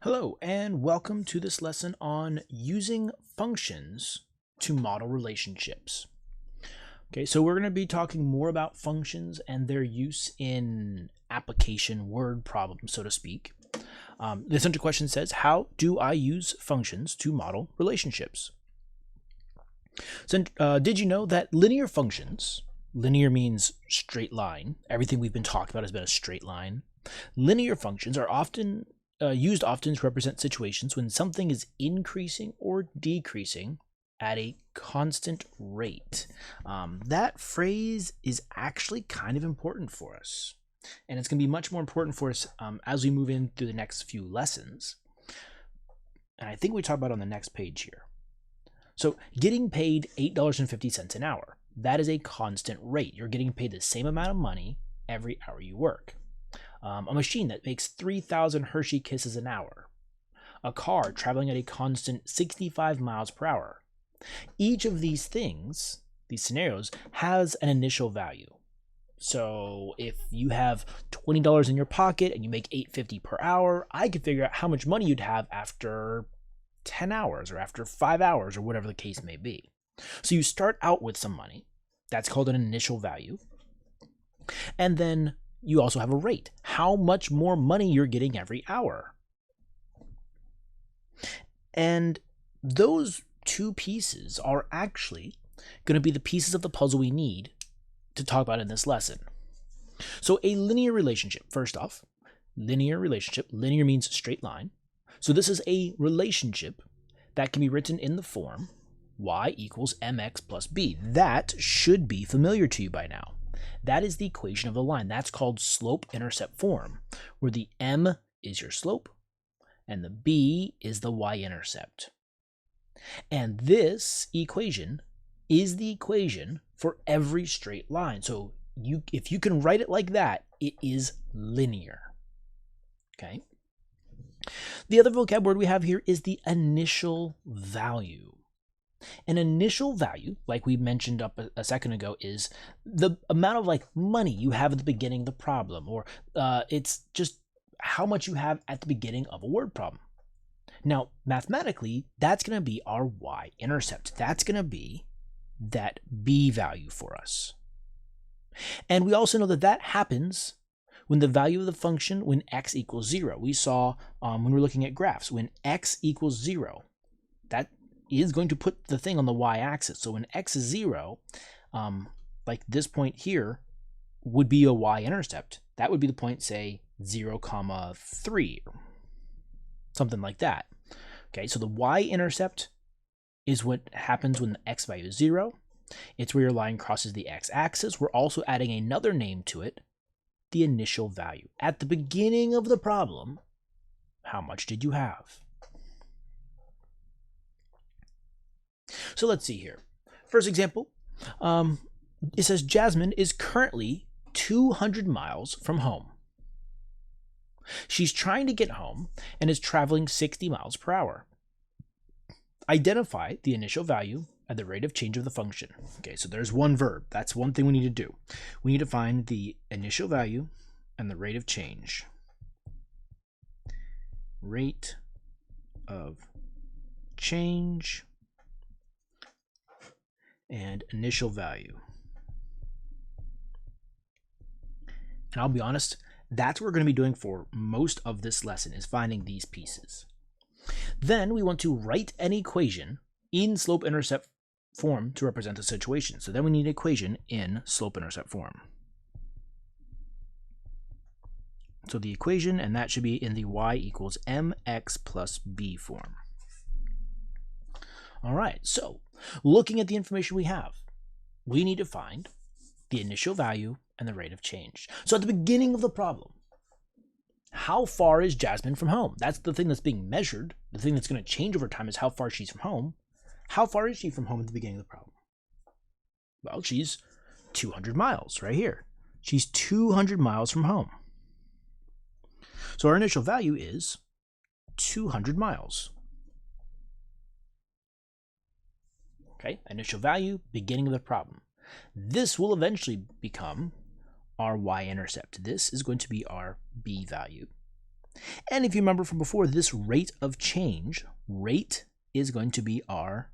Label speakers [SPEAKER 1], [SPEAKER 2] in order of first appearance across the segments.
[SPEAKER 1] Hello, and welcome to this lesson on using functions to model relationships. Okay, so we're going to be talking more about functions and their use in application word problems, so to speak. The essential question says, how do I use functions to model relationships? So, did you know that linear functions, linear means straight line, everything we've been talking about has been a straight line. Linear functions are used often to represent situations when something is increasing or decreasing at a constant rate. That phrase is actually kind of important for us, and it's going to be much more important for us as we move in through the next few lessons. And I think we talk about it on the next page here. So getting paid $8.50 an hour, that is a constant rate. You're getting paid the same amount of money every hour you work. A machine that makes 3,000 Hershey kisses an hour. A car traveling at a constant 65 miles per hour. Each of these things, these scenarios, has an initial value. So if you have $20 in your pocket and you make $8.50 per hour, I could figure out how much money you'd have after 10 hours or after 5 hours or whatever the case may be. So you start out with some money. That's called an initial value. And then you also have a rate, how much more money you're getting every hour. And those two pieces are actually going to be the pieces of the puzzle we need to talk about in this lesson. So a linear relationship, first off, linear relationship, linear means straight line. So this is a relationship that can be written in the form y equals mx plus b. That should be familiar to you by now. That is the equation of the line. That's called slope-intercept form, where the m is your slope and the b is the y-intercept. And this equation is the equation for every straight line. So if you can write it like that, it is linear. Okay. The other vocab word we have here is the initial value. An initial value, like we mentioned up a second ago, is the amount of money you have at the beginning of the problem, or it's just how much you have at the beginning of a word problem. Now, mathematically, that's going to be our y-intercept. That's going to be that b value for us. And we also know that that happens when the value of the function, when x equals 0. We saw when we were looking at graphs, when x equals 0, that is going to put the thing on the y-axis. So when x is 0, like this point here would be a y-intercept. That would be the point, say, 0, 3, something like that. Okay, so the y-intercept is what happens when the x value is 0. It's where your line crosses the x-axis. We're also adding another name to it, the initial value. At the beginning of the problem, how much did you have? So let's see here. First example, it says Jasmine is currently 200 miles from home. She's trying to get home and is traveling 60 miles per hour. Identify the initial value and the rate of change of the function. Okay, so there's one verb. That's one thing we need to do. We need to find the initial value and the rate of change. Rate of change and initial value. And I'll be honest, that's what we're going to be doing for most of this lesson, is finding these pieces. Then we want to write an equation in slope-intercept form to represent the situation. So then we need an equation in slope-intercept form. So the equation, and that should be in the y equals mx plus b form. All right, so looking at the information we have, we need to find the initial value and the rate of change. So at the beginning of the problem, how far is Jasmine from home? That's the thing that's being measured. The thing that's going to change over time is how far she's from home. How far is she from home at the beginning of the problem? Well, she's 200 miles right here. She's 200 miles from home. So our initial value is 200 miles. Okay, initial value, beginning of the problem. This will eventually become our y-intercept. This is going to be our b value. And if you remember from before, this rate of change, rate is going to be our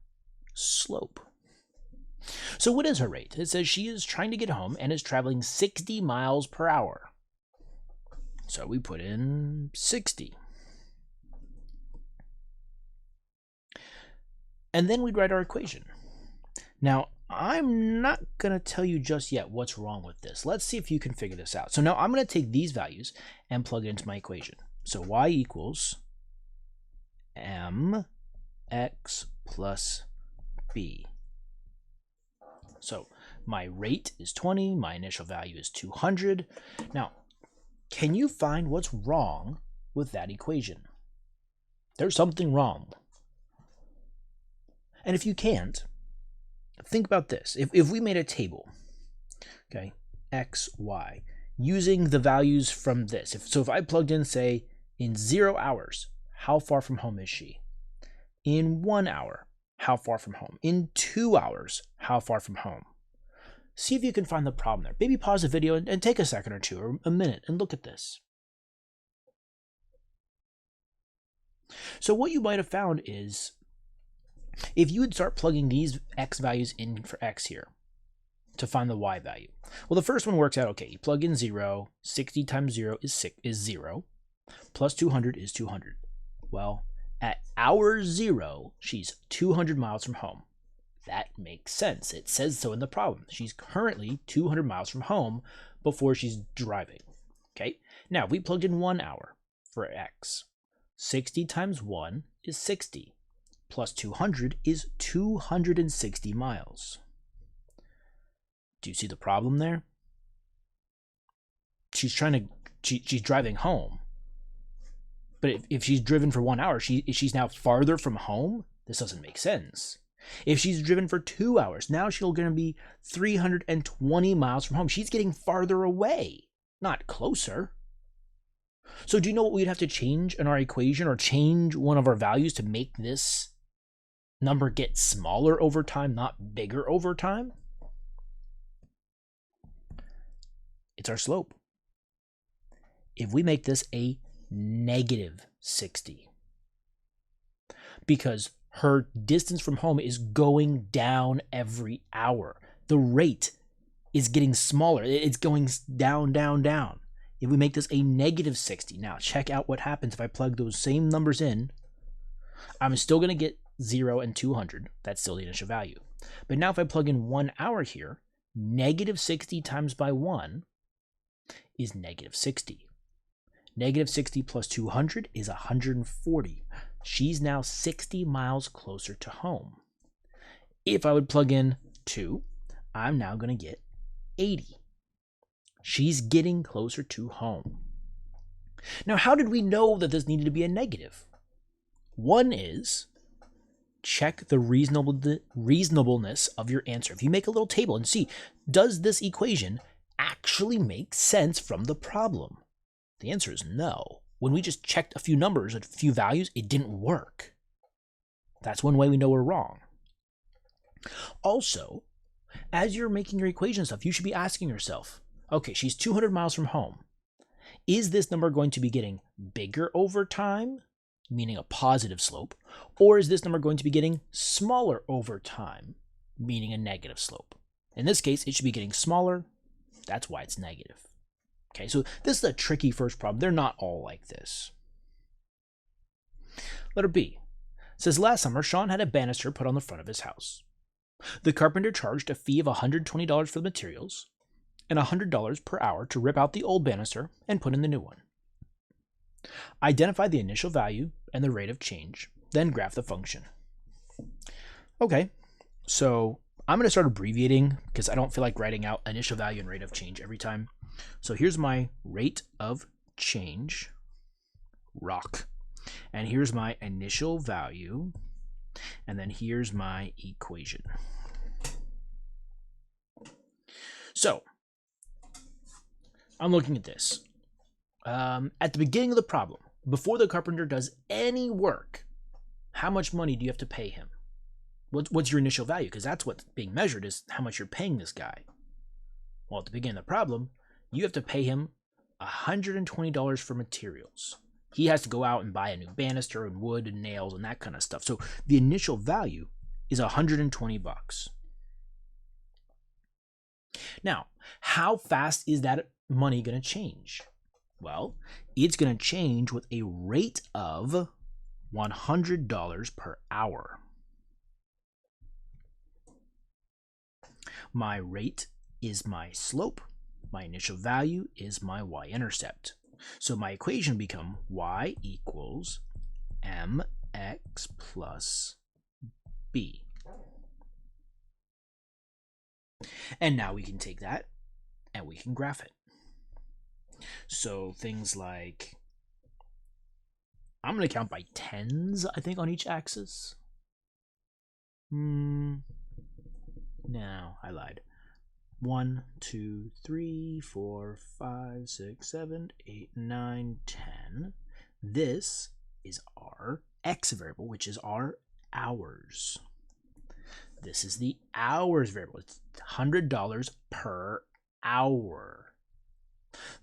[SPEAKER 1] slope. So what is her rate? It says she is trying to get home and is traveling 60 miles per hour. So we put in 60. And then we'd write our equation. Now, I'm not going to tell you just yet what's wrong with this. Let's see if you can figure this out. So now I'm going to take these values and plug it into my equation. So y equals mx plus b. So my rate is 20, my initial value is 200. Now, can you find what's wrong with that equation? There's something wrong. And if you can't, think about this. If we made a table, okay, x, y, using the values from this. So if I plugged in, say, in 0 hours, how far from home is she? In 1 hour, how far from home? In 2 hours, how far from home? See if you can find the problem there. Maybe pause the video and take a second or two or a minute and look at this. So what you might have found is, if you would start plugging these x values in for x here to find the y value. Well, the first one works out okay. You plug in 0, 60 times 0 is 0, plus 200 is 200. Well, at hour 0, she's 200 miles from home. That makes sense. It says so in the problem. She's currently 200 miles from home before she's driving. Okay, now if we plugged in 1 hour for x. 60 times 1 is 60. Plus 200 is 260 miles. Do you see the problem there? She's driving home. But if she's driven for 1 hour, she's now farther from home? This doesn't make sense. If she's driven for 2 hours, now she's going to be 320 miles from home. She's getting farther away, not closer. So do you know what we'd have to change in our equation, or change one of our values to make this number get smaller over time, not bigger over time? It's our slope. If we make this a negative 60, because her distance from home is going down every hour. The rate is getting smaller. It's going down, down, down. If we make this a negative 60, now check out what happens if I plug those same numbers in. I'm still going to get 0 and 200. That's still the initial value. But now if I plug in 1 hour here, negative 60 times by 1 is negative 60. Negative 60 plus 200 is 140. She's now 60 miles closer to home. If I would plug in 2, I'm now going to get 80. She's getting closer to home. Now, how did we know that this needed to be a negative? One is, check the reasonableness of your answer. If you make a little table and see, does this equation actually make sense from the problem? The answer is no. When we just checked a few numbers, a few values, it didn't work. That's one way we know we're wrong. Also, as you're making your equation stuff, you should be asking yourself, okay, she's 200 miles from home. Is this number going to be getting bigger over time, meaning a positive slope, or is this number going to be getting smaller over time, meaning a negative slope? In this case, it should be getting smaller. That's why it's negative. Okay, so this is a tricky first problem. They're not all like this. Letter B. It says, last summer, Sean had a banister put on the front of his house. The carpenter charged a fee of $120 for the materials and $100 per hour to rip out the old banister and put in the new one. Identify the initial value and the rate of change, then graph the function. Okay, so I'm going to start abbreviating because I don't feel like writing out initial value and rate of change every time. So here's my rate of change, rock. And here's my initial value. And then here's my equation. So I'm looking at this. At the beginning of the problem, before the carpenter does any work, how much money do you have to pay him? What's your initial value? Because that's what's being measured, is how much you're paying this guy. Well, at the beginning of the problem, you have to pay him $120 for materials. He has to go out and buy a new banister and wood and nails and that kind of stuff. So the initial value is $120. Now, how fast is that money going to change? Well, it's going to change with a rate of $100 per hour. My rate is my slope. My initial value is my y-intercept. So my equation become y equals mx plus b. And now we can take that and we can graph it. So things like, I'm going to count by tens, I think, on each axis. No, I lied. 1, 2, 3, 4, 5, 6, 7, 8, 9, 10. This is our x variable, which is our hours. This is the hours variable. It's $100 per hour.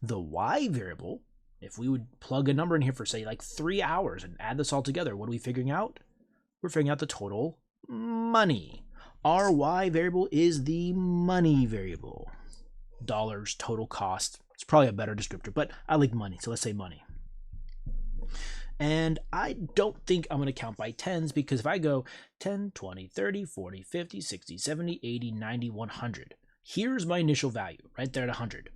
[SPEAKER 1] The y variable, if we would plug a number in here for, say, like 3 hours and add this all together, what are we figuring out? We're figuring out the total money. Our y variable is the money variable. Dollars, total cost. It's probably a better descriptor, but I like money, so let's say money. And I don't think I'm going to count by tens, because if I go 10, 20, 30, 40, 50, 60, 70, 80, 90, 100, here's my initial value right there at 100.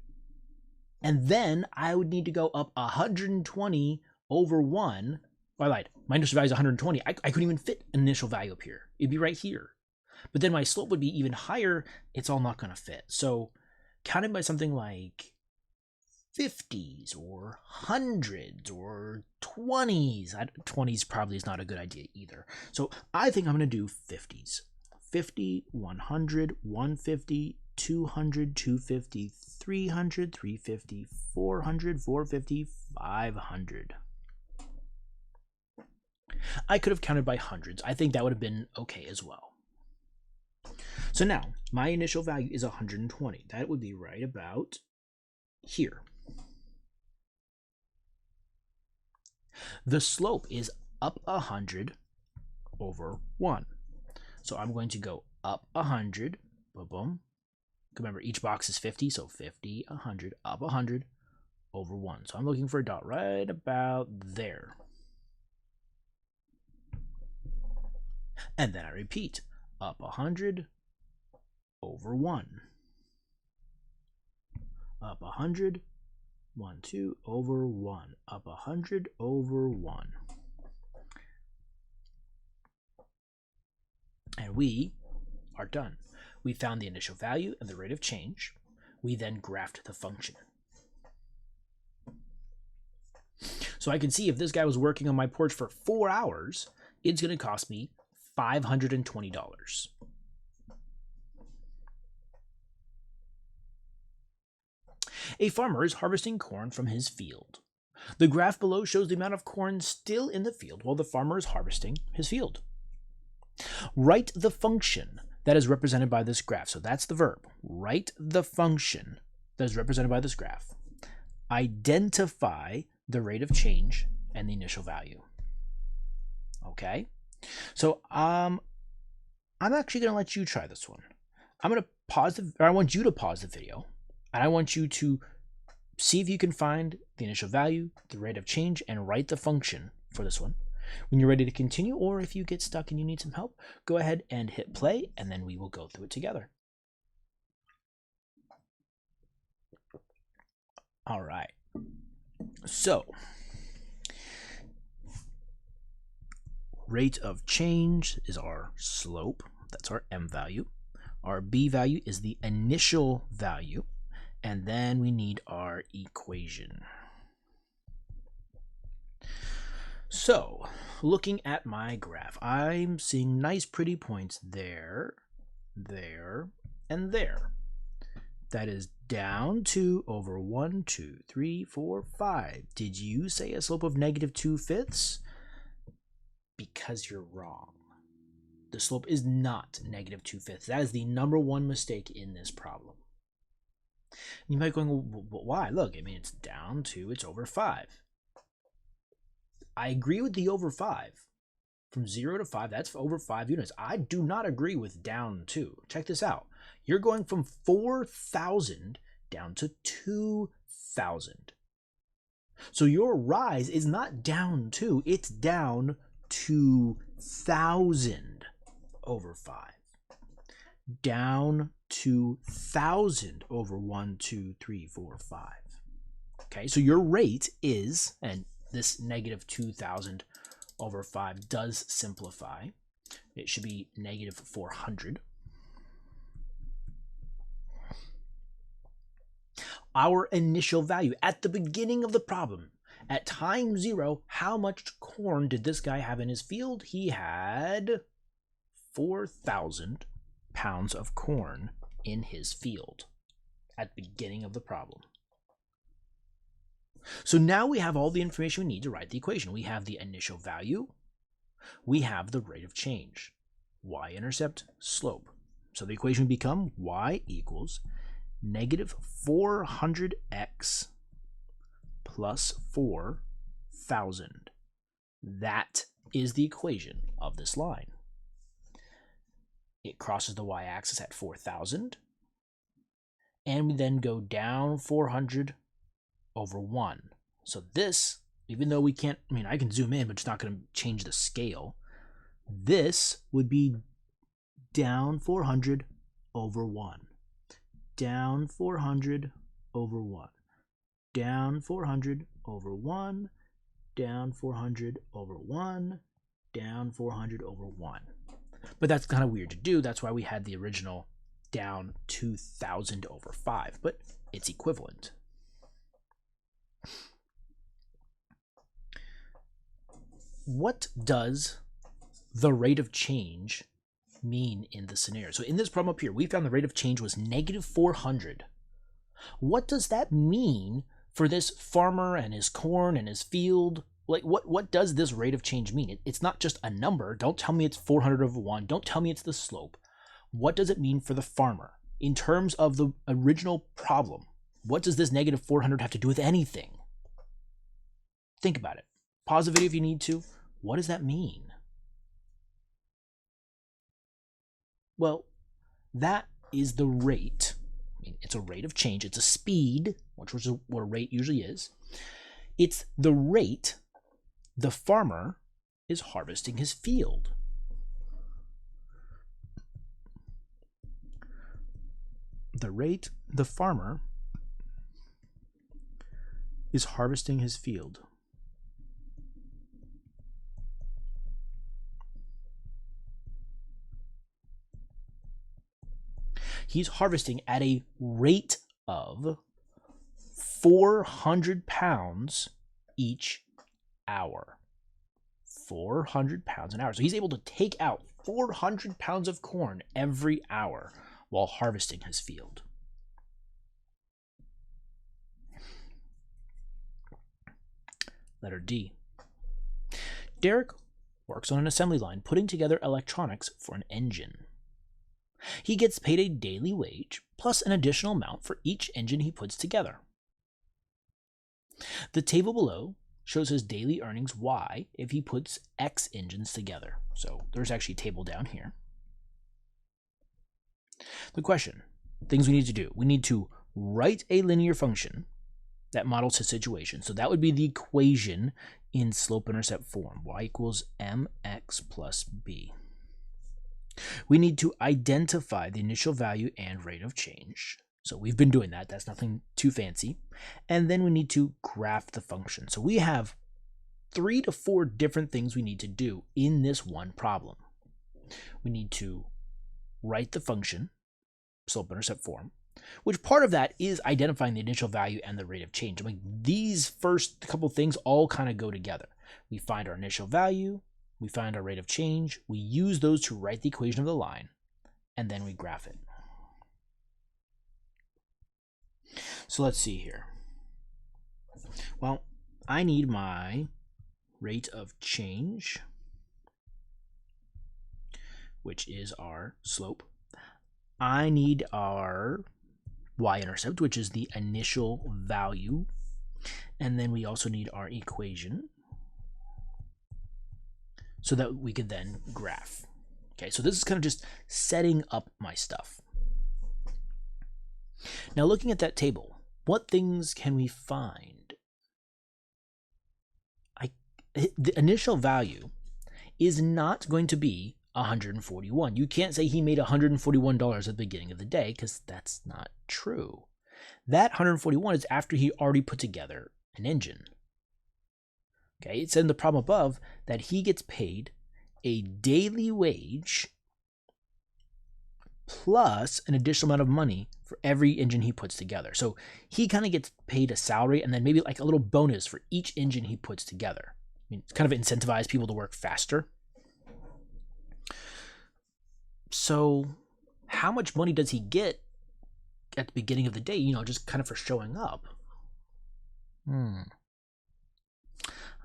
[SPEAKER 1] And then I would need to go up 120 over 1. Oh, I lied. My initial value is 120. I couldn't even fit an initial value up here. It'd be right here. But then my slope would be even higher. It's all not going to fit. So counting by something like 50s or 100s or 20s. 20s probably is not a good idea either. So I think I'm going to do 50s. 50, 100, 150, 200, 250, 300, 350, 400, 450, 500. I could have counted by hundreds. I think that would have been okay as well. So now, my initial value is 120. That would be right about here. The slope is up 100 over 1. So I'm going to go up 100, boom, boom. Remember, each box is 50, so 50, 100, up 100 over 1. So I'm looking for a dot right about there. And then I repeat, up 100 over 1. Up 100, 1, 2, over 1. Up 100 over 1. And we are done. We found the initial value and the rate of change. We then graphed the function. So I can see if this guy was working on my porch for 4 hours, it's going to cost me $520. A farmer is harvesting corn from his field. The graph below shows the amount of corn still in the field while the farmer is harvesting his field. Write the function that is represented by this graph. So that's the verb. Write the function that is represented by this graph. Identify the rate of change and the initial value. Okay? So I'm actually going to let you try this one. I'm going to pause I want you to pause the video, and I want you to see if you can find the initial value, the rate of change, and write the function for this one. When you're ready to continue, or if you get stuck and you need some help, go ahead and hit play, and then we will go through it together. All right. So, rate of change is our slope. That's our m value. Our b value is the initial value. And then we need our equation. So, looking at my graph, I'm seeing nice pretty points there, there, and there. That is down 2 over 1, 2, 3, 4, 5. Did you say a slope of negative 2/5? Because you're wrong. The slope is not negative 2/5. That is the number one mistake in this problem. You might be going, well, why? Look, I mean, it's down 2, it's over 5. I agree with the over 5. From 0 to 5, that's over 5 units. I do not agree with down 2. Check this out. You're going from 4,000 down to 2,000. So your rise is not down 2, it's down 2,000 over 5. Down 2,000 over 1, 2, 3, 4, 5. Okay, so your rate is, and this negative 2,000 over 5 does simplify. It should be negative 400. Our initial value at the beginning of the problem, at time 0, how much corn did this guy have in his field? He had 4,000 pounds of corn in his field at the beginning of the problem. So now we have all the information we need to write the equation. We have the initial value. We have the rate of change. Y-intercept, slope. So the equation would become y equals negative 400x plus 4,000. That is the equation of this line. It crosses the y-axis at 4,000. And we then go down 400 over 1. So this, even though we can't, I can zoom in, but it's not going to change the scale. This would be down 400 over 1. Down 400 over 1. Down 400 over 1. Down 400 over 1. Down 400 over 1. But that's kind of weird to do. That's why we had the original down 2,000 over 5. But it's equivalent. What does the rate of change mean in the scenario? So in this problem up here, we found the rate of change was negative 400. What does that mean for this farmer and his corn and his field? Like, what does this rate of change mean? It's not just a number. Don't tell me it's 400 over 1. Don't tell me it's the slope. What does it mean for the farmer? In terms of the original problem, what does this negative 400 have to do with anything? Think about it. Pause the video if you need to. What does that mean? Well, that is the rate. It's a rate of change. It's a speed, which is what a rate usually is. It's the rate the farmer is harvesting his field. The rate the farmer is harvesting his field. He's harvesting at a rate of 400 pounds each hour. 400 pounds an hour. So he's able to take out 400 pounds of corn every hour while harvesting his field. Letter D. Derek works on an assembly line putting together electronics for an engine. He gets paid a daily wage plus an additional amount for each engine he puts together. The table below shows his daily earnings Y if he puts X engines together. So there's actually a table down here. The question, things we need to do. We need to write a linear function that models his situation. So that would be the equation in slope-intercept form. Y equals mx plus b. We need to identify the initial value and rate of change. So we've been doing that. That's nothing too fancy. And then we need to graph the function. So we have 3 to 4 different things we need to do in this one problem. We need to write the function, slope-intercept form, which part of that is identifying the initial value and the rate of change. These first couple things all kind of go together. We find our initial value, we find our rate of change, we use those to write the equation of the line, and then we graph it. So let's see here. Well, I need my rate of change, which is our slope. I need our y-intercept, which is the initial value. And then we also need our equation, so that we could then graph. Okay, so this is kind of just setting up my stuff. Now looking at that table, what things can we find? The initial value is not going to be 141. You can't say he made $141 at the beginning of the day, because that's not true. That 141 is after he already put together an engine. Okay, it said in the problem above that he gets paid a daily wage plus an additional amount of money for every engine he puts together. So he kind of gets paid a salary and then maybe like a little bonus for each engine he puts together. I mean, it's kind of incentivize people to work faster. So how much money does he get at the beginning of the day, just kind of for showing up? I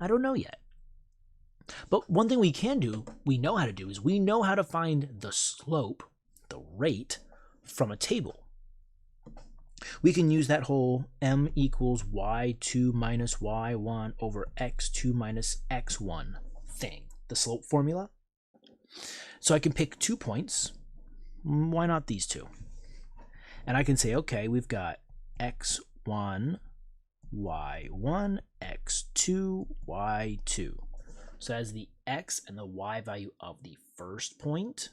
[SPEAKER 1] don't know yet. But one thing we know how to do, is we know how to find the slope, the rate, from a table. We can use that whole m equals y2 minus y1 over x2 minus x1 thing, the slope formula. So I can pick 2 points. Why not these two? And I can say, okay, we've got x1, y1, x2, y2. So as the x and the y value of the first point,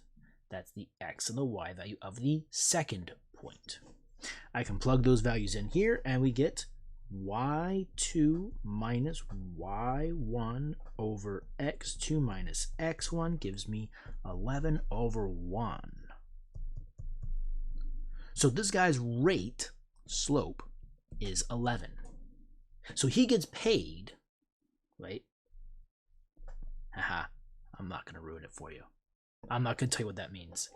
[SPEAKER 1] that's the x and the y value of the second point. I can plug those values in here, and we get y2 minus y1 over x2 minus x1 gives me 11 over 1. So this guy's rate, slope, is 11. So he gets paid, right? Haha, I'm not going to ruin it for you. I'm not going to tell you what that means.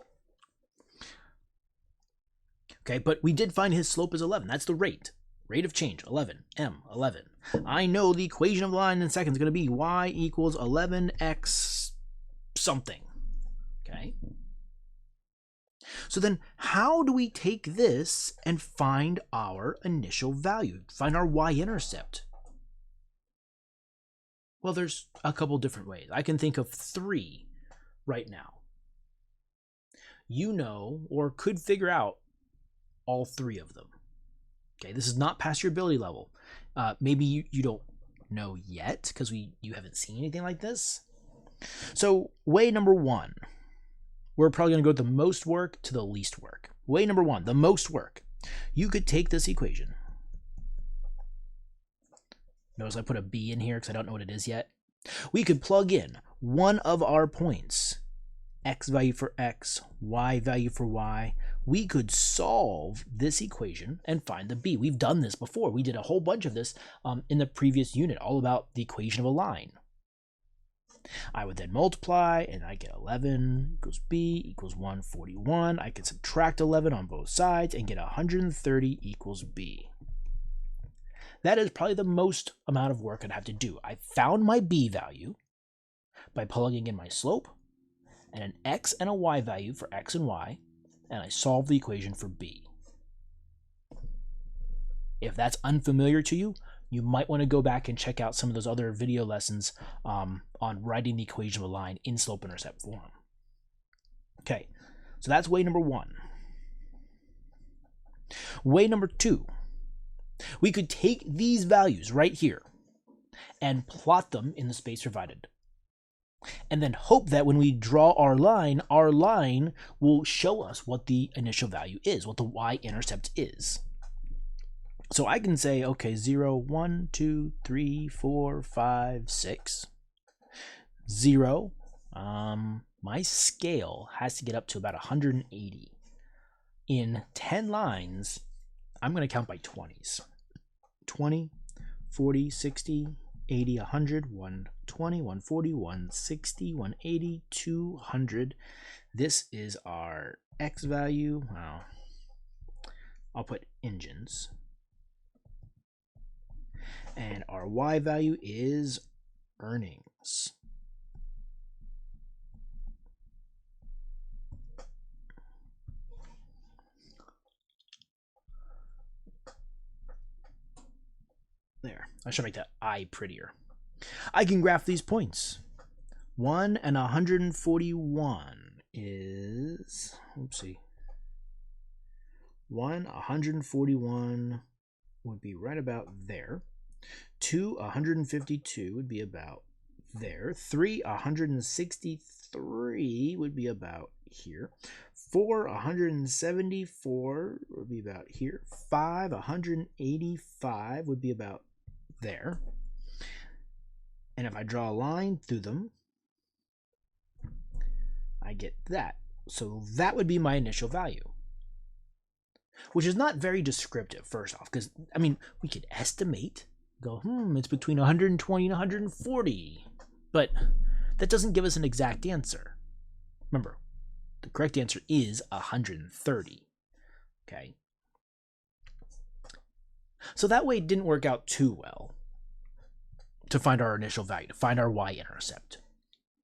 [SPEAKER 1] Okay, but we did find his slope is 11. That's the rate. Rate of change, 11. M, 11. I know the equation of the line in seconds is going to be y equals 11x something. Okay? So then how do we take this and find our initial value? Find our y-intercept? Well, there's a couple different ways. I can think of 3 right now. You know, or could figure out all 3 of them. Okay, this is not past your ability level. Maybe you don't know yet because you haven't seen anything like this. So way number 1, we're probably going to go the most work to the least work. Way number 1, the most work. You could take this equation. Notice I put a b in here because I don't know what it is yet. We could plug in one of our points, x value for x, y value for y. We could solve this equation and find the b. We've done this before. We did a whole bunch of this in the previous unit, all about the equation of a line. I would then multiply, and I get 11 equals b equals 141. I can subtract 11 on both sides and get 130 equals b. That is probably the most amount of work I'd have to do. I found my b value by plugging in my slope and an x and a y value for x and y, and I solved the equation for b. If that's unfamiliar to you, you might want to go back and check out some of those other video lessons on writing the equation of a line in slope-intercept form. Okay, so that's way number 1. Way number 2, we could take these values right here and plot them in the space provided. And then hope that when we draw our line will show us what the initial value is, what the y-intercept is. So I can say, okay, 0, 1, 2, 3, 4, 5, 6. 0, my scale has to get up to about 180. In 10 lines, I'm going to count by 20s. 20, 40, 60, 80, 100, 120, 140, 160, 180, 200. This is our x value. Well, I'll put engines. And our y value is earnings. There, I should make that I prettier. I can graph these points. 1 and 141 is, oopsie, 141 would be right about there. 2, 152 would be about there. 3, 163 would be about here. 4, 174 would be about here. 5, 185 would be about there. And if I draw a line through them, I get that. So that would be my initial value, which is not very descriptive, first off, because, I mean, we could estimate, go, it's between 120 and 140, but that doesn't give us an exact answer. Remember, the correct answer is 130, okay? So that way it didn't work out too well to find our initial value, to find our y-intercept.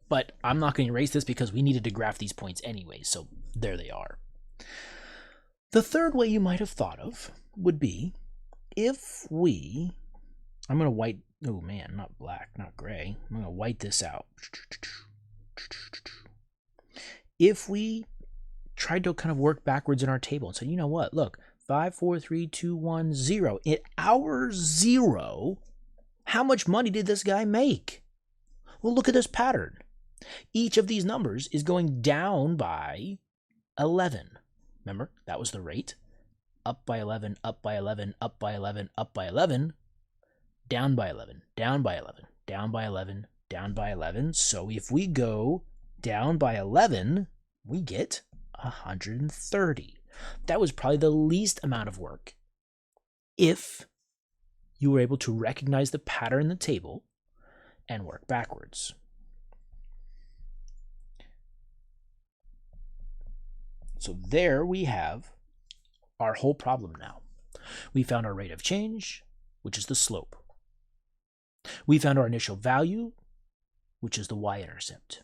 [SPEAKER 1] But I'm not going to erase this because we needed to graph these points anyway, so there they are. The third way you might have thought of would be if we, I'm going to white, oh man, not black, not gray. I'm going to white this out. If we tried to kind of work backwards in our table and said, you know what, look, 5, 4, 3, 2, 1, 0. At hour 0, how much money did this guy make? Well, look at this pattern. Each of these numbers is going down by 11. Remember, that was the rate. Up by 11, up by 11, up by 11, up by 11, down by 11, down by 11, down by 11, down by 11. So if we go down by 11, we get 130. That was probably the least amount of work if you were able to recognize the pattern in the table and work backwards. So there we have our whole problem now. We found our rate of change, which is the slope. We found our initial value, which is the y-intercept.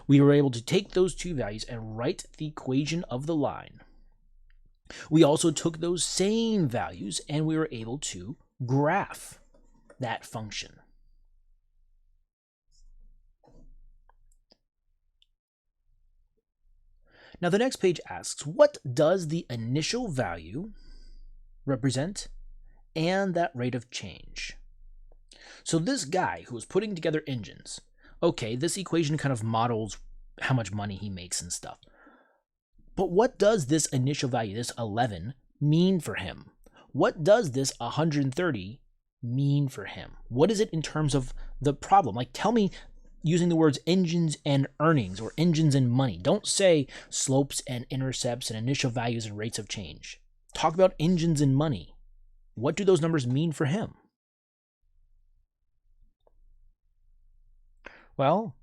[SPEAKER 1] We were able to take those two values and write the equation of the line. We also took those same values and we were able to graph that function. Now the next page asks, what does the initial value represent and that rate of change? So this guy who was putting together engines, okay, this equation kind of models how much money he makes and stuff. But what does this initial value, this 11, mean for him? What does this 130 mean for him? What is it in terms of the problem? Like, tell me using the words engines and earnings or engines and money. Don't say slopes and intercepts and initial values and rates of change. Talk about engines and money. What do those numbers mean for him? Well,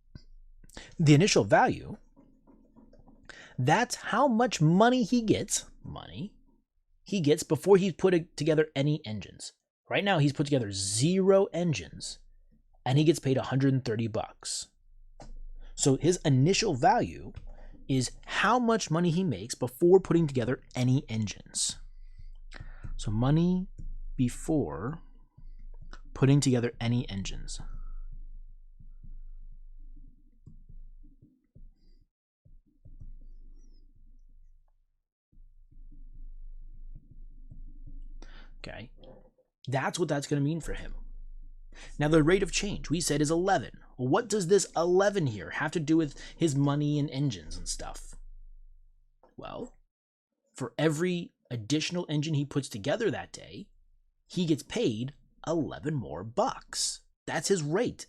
[SPEAKER 1] the initial value, that's how much money he gets before he's put together any engines. Right now he's put together 0 engines and he gets paid $130. So his initial value is how much money he makes before putting together any engines. So money before putting together any engines. Okay, that's what that's going to mean for him. Now the rate of change we said is 11. Well, what does this 11 here have to do with his money and engines and stuff? Well, for every additional engine he puts together that day, he gets paid 11 more bucks. That's his rate.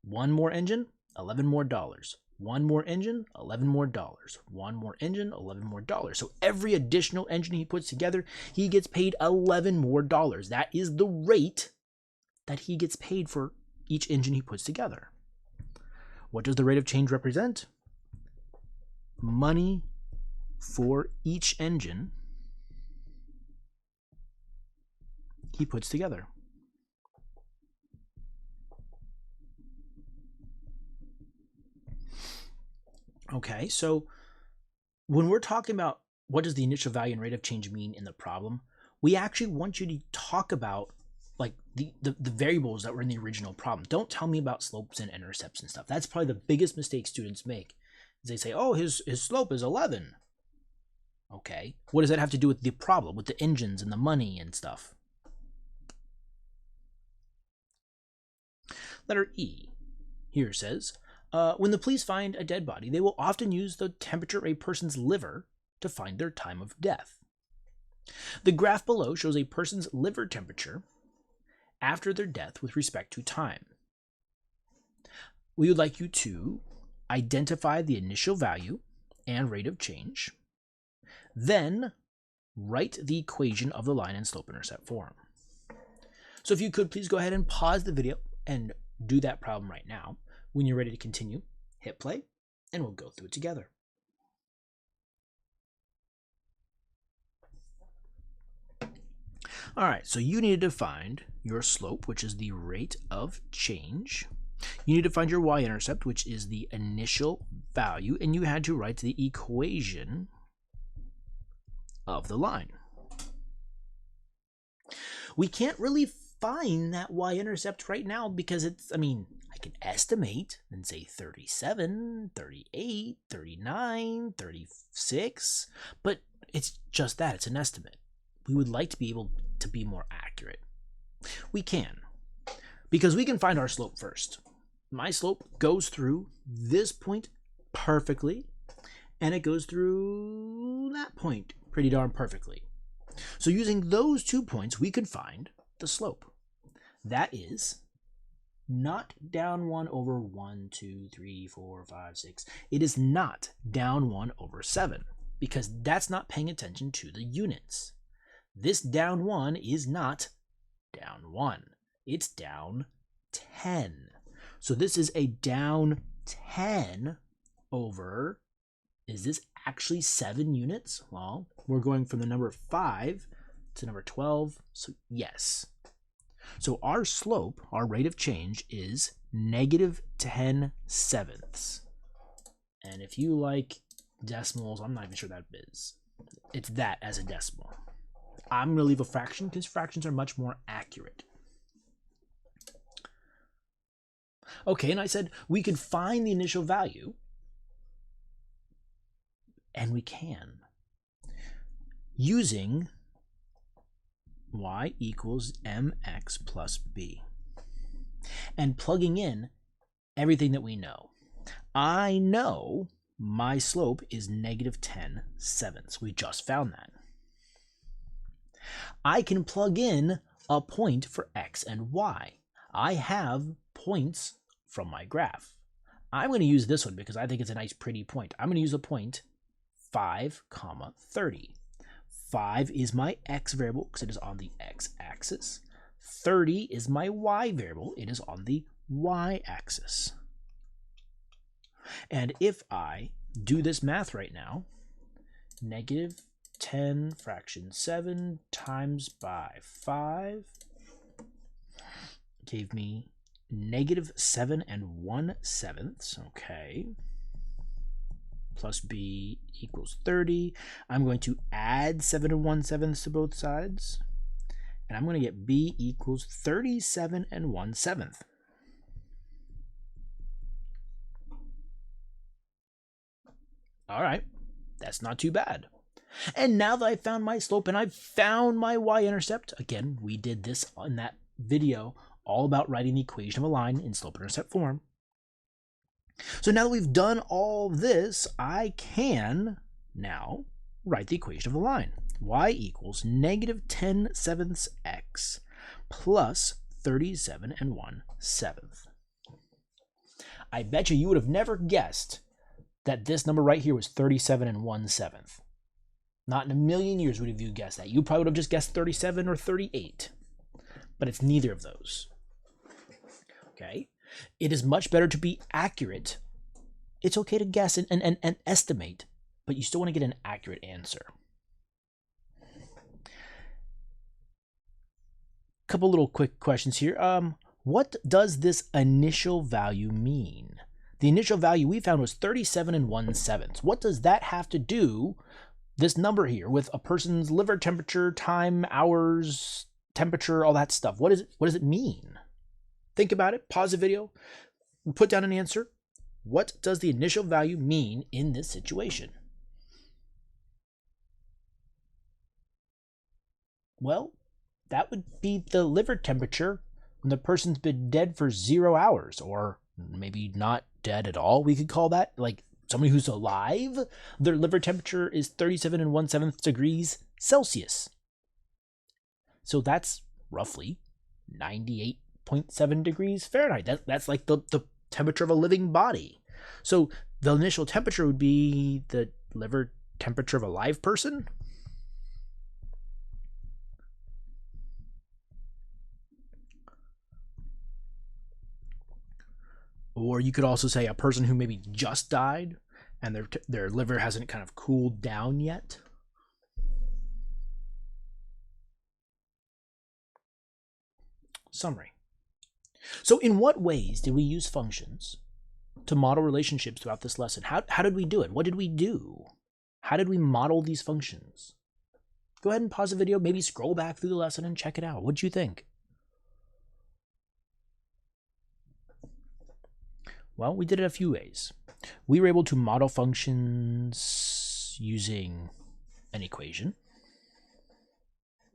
[SPEAKER 1] One more engine, 11 more dollars. One more engine, 11 more dollars. One more engine, 11 more dollars. So every additional engine he puts together, he gets paid 11 more dollars. That is the rate that he gets paid for each engine he puts together. What does the rate of change represent? Money for each engine he puts together. Okay, so when we're talking about what does the initial value and rate of change mean in the problem, we actually want you to talk about like the variables that were in the original problem. Don't tell me about slopes and intercepts and stuff. That's probably the biggest mistake students make. Is they say, oh, his slope is 11. Okay, what does that have to do with the problem, with the engines and the money and stuff? Letter E here says, when the police find a dead body, they will often use the temperature of a person's liver to find their time of death. The graph below shows a person's liver temperature after their death with respect to time. We would like you to identify the initial value and rate of change, then write the equation of the line in slope-intercept form. So if you could please go ahead and pause the video and do that problem right now. When you're ready to continue, hit play and we'll go through it together. All right, so you need to find your slope, which is the rate of change. You need to find your y-intercept, which is the initial value, and you had to write the equation of the line. We can't really find that y-intercept right now because it's, I can estimate and say 37, 38, 39, 36, but it's just that, it's an estimate. We would like to be able to be more accurate. We can, because we can find our slope first. My slope goes through this point perfectly, and it goes through that point pretty darn perfectly. So using those 2 points, we could find the slope. That is not down 1 over 1, 2, 3, 4, 5, 6. It is not down 1 over 7, because that's not paying attention to the units. This down 1 is not down 1. It's down 10. So this is a down 10 over, is this actually 7 units? Well, we're going from the number 5 to number 12, so yes. So our slope, our rate of change, is negative 10 sevenths. And if you like decimals, I'm not even sure that is. It's that as a decimal. I'm going to leave a fraction because fractions are much more accurate. Okay, and I said we could find the initial value, and we can, using y equals mx plus b, and plugging in everything that we know. I know my slope is negative 10 sevenths. We just found that. I can plug in a point for x and y. I have points from my graph. I'm going to use this one because I think it's a nice pretty point. I'm going to use the point 5, 30. 5 is my x variable because it is on the x-axis. 30 is my y variable. It is on the y-axis. And if I do this math right now, negative 10 fraction 7 times by 5 gave me negative 7 1/7. Okay. Plus b equals 30. I'm going to add 7 1/7 to both sides. And I'm going to get b equals 37 1/7. All right. That's not too bad. And now that I've found my slope and I've found my y-intercept, again, we did this in that video all about writing the equation of a line in slope-intercept form. So now that we've done all this, I can now write the equation of the line. Y equals negative 10 sevenths x plus 37 1/7. I bet you would have never guessed that this number right here was 37 1/7. Not in a million years would have you guessed that. You probably would have just guessed 37 or 38. But it's neither of those. Okay? It is much better to be accurate. It's okay to guess and estimate, but you still want to get an accurate answer. Couple little quick questions here. What does this initial value mean? The initial value we found was 37 1/7. What does that have to do, this number here, with a person's liver temperature, time, hours, temperature, all that stuff. What does it mean? Think about it, pause the video, put down an answer. What does the initial value mean in this situation? Well, that would be the liver temperature when the person's been dead for 0 hours, or maybe not dead at all. We could call that like somebody who's alive. Their liver temperature is 37 1/7 degrees Celsius. So that's roughly 98.7 degrees Fahrenheit. That's like the temperature of a living body. So the initial temperature would be the liver temperature of a live person. Or you could also say a person who maybe just died and their liver hasn't kind of cooled down yet. Summary. So in what ways did we use functions to model relationships throughout this lesson? How did we do it? What did we do? How did we model these functions? Go ahead and pause the video, maybe scroll back through the lesson and check it out. What did you think? Well, we did it a few ways. We were able to model functions using an equation.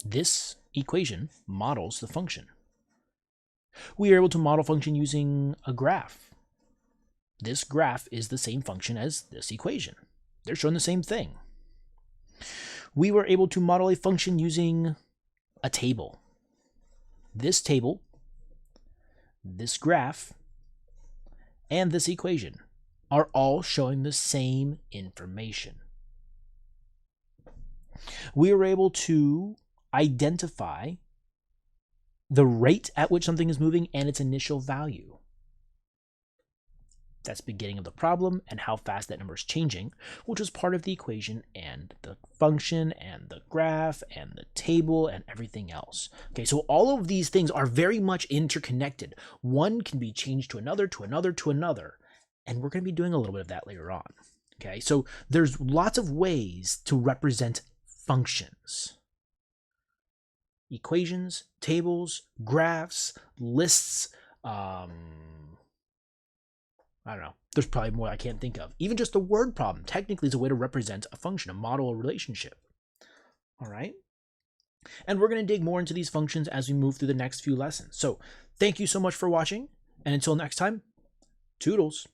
[SPEAKER 1] This equation models the function. We are able to model function using a graph. This graph is the same function as this equation. They're showing the same thing. We were able to model a function using a table. This table, this graph, and this equation are all showing the same information. We were able to identify the rate at which something is moving and its initial value. That's the beginning of the problem and how fast that number is changing, which was part of the equation and the function and the graph and the table and everything else. Okay, so all of these things are very much interconnected. One can be changed to another, to another, to another, and we're going to be doing a little bit of that later on. Okay, so there's lots of ways to represent functions. Equations, tables, graphs, lists, I don't know. There's probably more I can't think of. Even just the word problem technically is a way to represent a function, a model, a relationship. All right? And we're going to dig more into these functions as we move through the next few lessons. So thank you so much for watching. And until next time, toodles.